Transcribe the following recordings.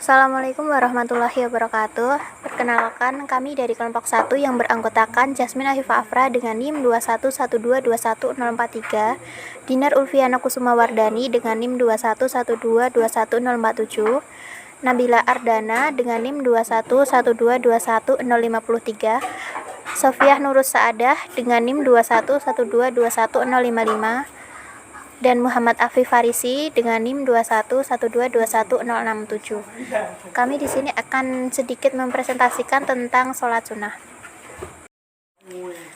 Assalamualaikum warahmatullahi wabarakatuh. Perkenalkan, kami dari kelompok 1 yang beranggotakan Jasmine Afifa Afra dengan NIM 211221043, Dinar Ulfiana Kusuma Wardani dengan NIM 211221047, Nabila Ardana dengan NIM 211221053, Sofiah Nurus Saadah dengan NIM 211221055, dan Muhammad Afif Farisi dengan NIM 211221067. Kami di sini akan sedikit mempresentasikan tentang sholat sunnah.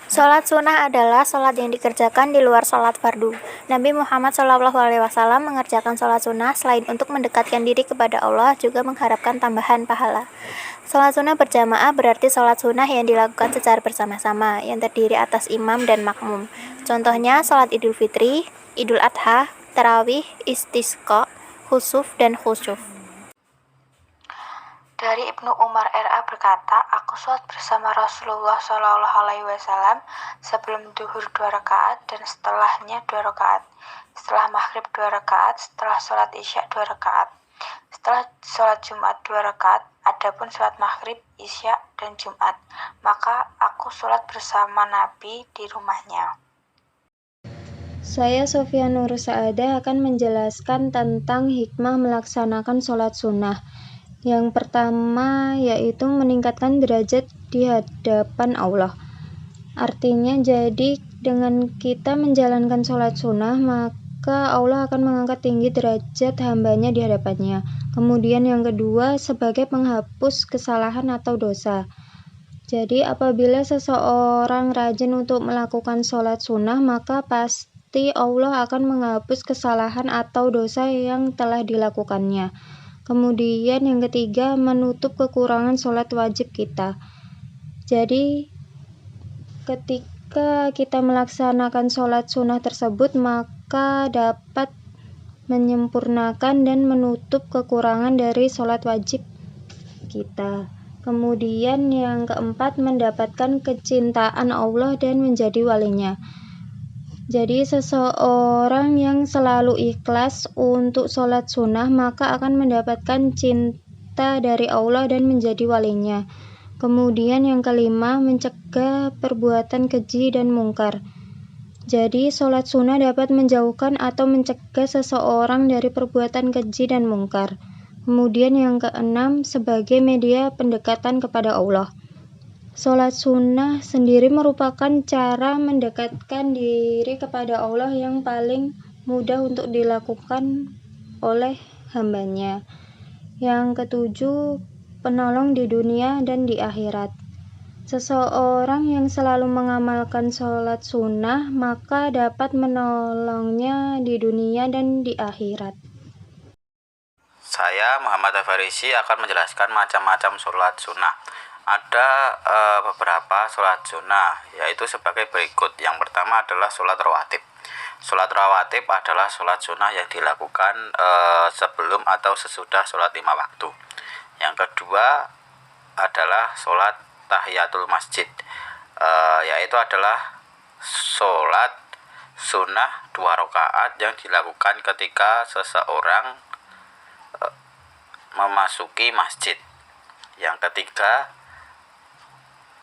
Sholat sunnah adalah sholat yang dikerjakan di luar sholat fardu. Nabi Muhammad SAW mengerjakan sholat sunnah selain untuk mendekatkan diri kepada Allah, juga mengharapkan tambahan pahala. Sholat sunnah berjamaah berarti sholat sunnah yang dilakukan secara bersama-sama, yang terdiri atas imam dan makmum. Contohnya sholat Idul Fitri, Idul Adha, Tarawih, Istisqa, Khusuf, dan Khusyuf. Dari Ibnu Umar RA berkata, aku sholat bersama Rasulullah SAW sebelum duhur 2 rakaat dan setelahnya 2 rakaat, setelah maghrib 2 rakaat, setelah sholat isya 2 rakaat, setelah sholat Jumat 2 rakaat, adapun sholat maghrib, isya, dan Jumat, maka aku sholat bersama Nabi di rumahnya. Saya Sofiah Nurus Saadah akan menjelaskan tentang hikmah melaksanakan sholat sunnah. Yang pertama yaitu meningkatkan derajat di hadapan Allah. Artinya jadi dengan kita menjalankan sholat sunnah, maka Allah akan mengangkat tinggi derajat hambanya di hadapannya. Kemudian yang kedua sebagai penghapus kesalahan atau dosa. Jadi apabila seseorang rajin untuk melakukan sholat sunnah, maka pasti Allah akan menghapus kesalahan atau dosa yang telah dilakukannya. Kemudian yang ketiga, menutup kekurangan sholat wajib kita. Jadi ketika kita melaksanakan sholat sunnah tersebut, maka dapat menyempurnakan dan menutup kekurangan dari sholat wajib kita. Kemudian yang keempat, mendapatkan kecintaan Allah dan menjadi walinya. Jadi seseorang yang selalu ikhlas untuk sholat sunnah, maka akan mendapatkan cinta dari Allah dan menjadi walinya. Kemudian yang kelima, mencegah perbuatan keji dan mungkar. Jadi sholat sunnah dapat menjauhkan atau mencegah seseorang dari perbuatan keji dan mungkar. Kemudian yang keenam, sebagai media pendekatan kepada Allah. Sholat sunnah sendiri merupakan cara mendekatkan diri kepada Allah yang paling mudah untuk dilakukan oleh hambanya. Yang ketujuh, penolong di dunia dan di akhirat. Seseorang yang selalu mengamalkan sholat sunnah, maka dapat menolongnya di dunia dan di akhirat. Saya Muhammad Farisi akan menjelaskan macam-macam sholat sunnah. Ada beberapa sholat sunnah, yaitu sebagai berikut. Yang pertama adalah sholat rawatib. Sholat rawatib adalah sholat sunnah yang dilakukan sebelum atau sesudah sholat 5 waktu. Yang kedua adalah sholat tahiyatul masjid, yaitu adalah sholat sunnah 2 rakaat yang dilakukan ketika seseorang memasuki masjid. Yang ketiga,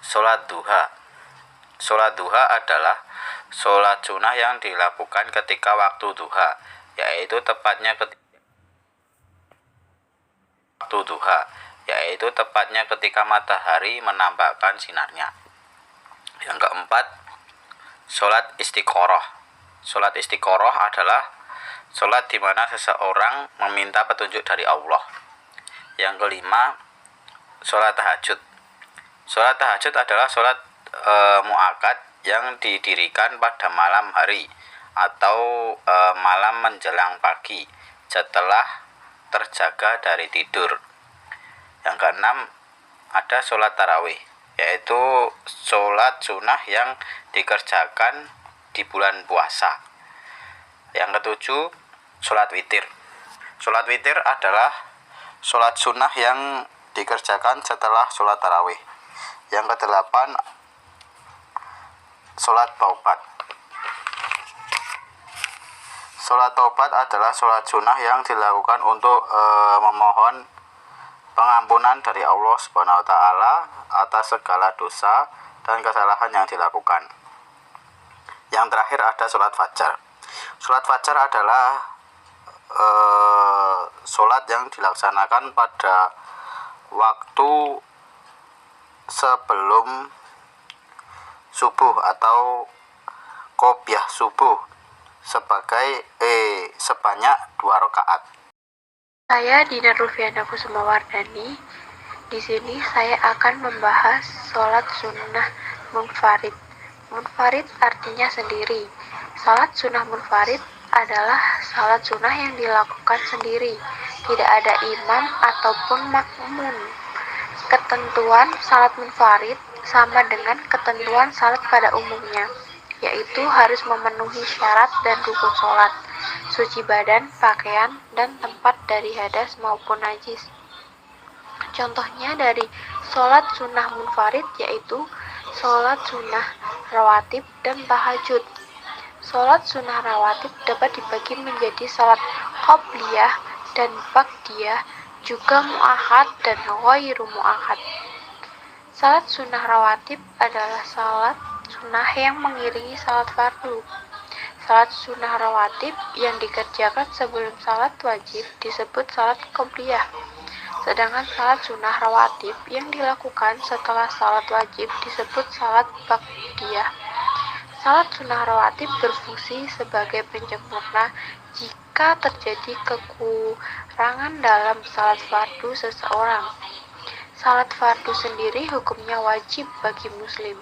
sholat duha. Sholat duha adalah sholat sunnah yang dilakukan ketika waktu duha, yaitu tepatnya ketika matahari menampakkan sinarnya. Yang keempat, sholat istiqoroh. Sholat istiqoroh adalah sholat di mana seseorang meminta petunjuk dari Allah. Yang kelima, sholat tahajud. Sholat tahajud adalah sholat muakkad yang didirikan pada malam hari atau malam menjelang pagi setelah terjaga dari tidur. Yang keenam, ada sholat tarawih, yaitu sholat sunnah yang dikerjakan di bulan puasa. Yang ketujuh, sholat witir. Sholat witir adalah sholat sunnah yang dikerjakan setelah sholat tarawih. Yang kedelapan, sholat taubat. Sholat taubat adalah sholat sunnah yang dilakukan untuk memohon pengampunan dari Allah Subhanahu wa taala atas segala dosa dan kesalahan yang dilakukan. Yang terakhir ada sholat fajar. Sholat fajar adalah sholat yang dilaksanakan pada waktu sebelum subuh atau qobliyah subuh sebanyak 2 rakaat. Saya Dina Rufiana Kusumawardani. Di sini saya akan membahas sholat sunnah munfarid. Munfarid artinya sendiri. Sholat sunnah munfarid adalah sholat sunnah yang dilakukan sendiri, tidak ada imam ataupun makmum. Ketentuan sholat munfarid sama dengan ketentuan sholat pada umumnya, yaitu harus memenuhi syarat dan rukun sholat, suci badan, pakaian, dan tempat dari hadas maupun najis. Contohnya dari sholat sunnah munfarid yaitu sholat sunnah rawatib dan tahajud. Sholat sunnah rawatib dapat dibagi menjadi sholat qobliyah dan ba'diyah, juga mu'akhad dan ghairu mu'akhad. Sholat sunnah rawatib adalah sholat sunnah yang mengiringi sholat fardu. Sholat sunnah rawatib yang dikerjakan sebelum sholat wajib disebut sholat qobliyah. Sedangkan sholat sunnah rawatib yang dilakukan setelah sholat wajib disebut sholat ba'diyah. Sholat sunnah rawatib berfungsi sebagai penyempurna jika terjadi kekurangan dalam sholat fardu seseorang. Sholat fardu sendiri hukumnya wajib bagi muslim.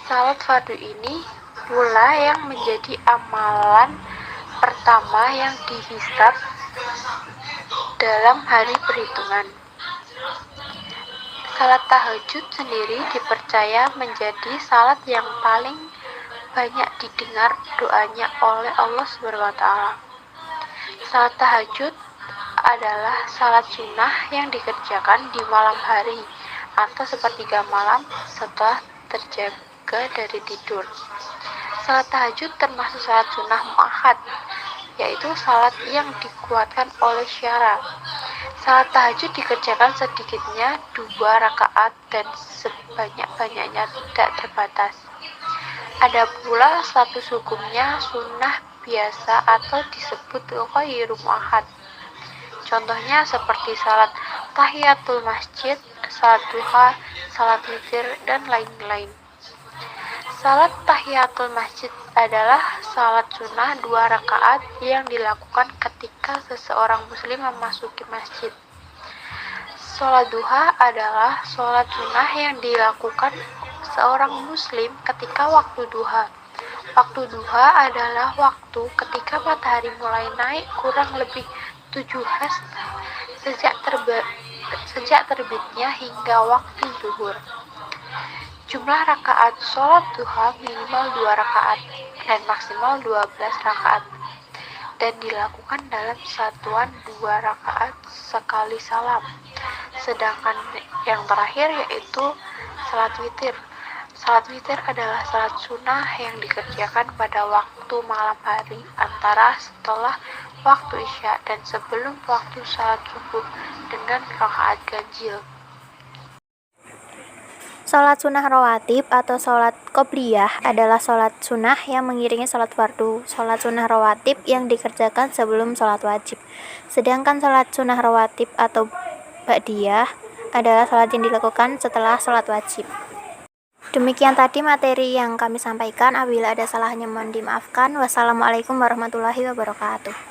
Sholat fardu ini pula yang menjadi amalan pertama yang dihisab dalam hari perhitungan. Salat tahajud sendiri dipercaya menjadi salat yang paling banyak didengar doanya oleh Allah SWT. Salat tahajud adalah salat sunnah yang dikerjakan di malam hari atau sepertiga malam setelah terjaga dari tidur. Salat tahajud termasuk salat sunnah mu'akhad, yaitu salat yang dikuatkan oleh syarat. Salat tahajud dikerjakan sedikitnya 2 rakaat dan sebanyak-banyaknya tidak terbatas. Ada pula status hukumnya sunnah biasa atau disebut ghairu mu'akhad. Contohnya seperti salat tahiyatul masjid, salat duha, salat witir, dan lain-lain. Salat tahiyatul masjid adalah salat sunnah 2 rakaat yang dilakukan ketika seseorang muslim memasuki masjid. Salat duha adalah salat sunnah yang dilakukan seorang muslim ketika waktu duha. Waktu duha adalah waktu ketika matahari mulai naik kurang lebih 7 hasta sejak terbitnya hingga waktu zuhur. Jumlah rakaat sholat duha minimal 2 rakaat dan maksimal 12 rakaat dan dilakukan dalam satuan 2 rakaat sekali salam. Sedangkan yang terakhir yaitu salat witir. Salat witir adalah salat sunnah yang dikerjakan pada waktu malam hari antara setelah waktu isya dan sebelum waktu salat subuh dengan rakaat ganjil. Sholat sunnah rawatib atau sholat qobliyah adalah sholat sunnah yang mengiringi sholat fardu. Sholat sunnah rawatib yang dikerjakan sebelum sholat wajib. Sedangkan sholat sunnah rawatib atau ba'diyah adalah sholat yang dilakukan setelah sholat wajib. Demikian tadi materi yang kami sampaikan. Apabila ada salahnya mohon dimaafkan. Wassalamualaikum warahmatullahi wabarakatuh.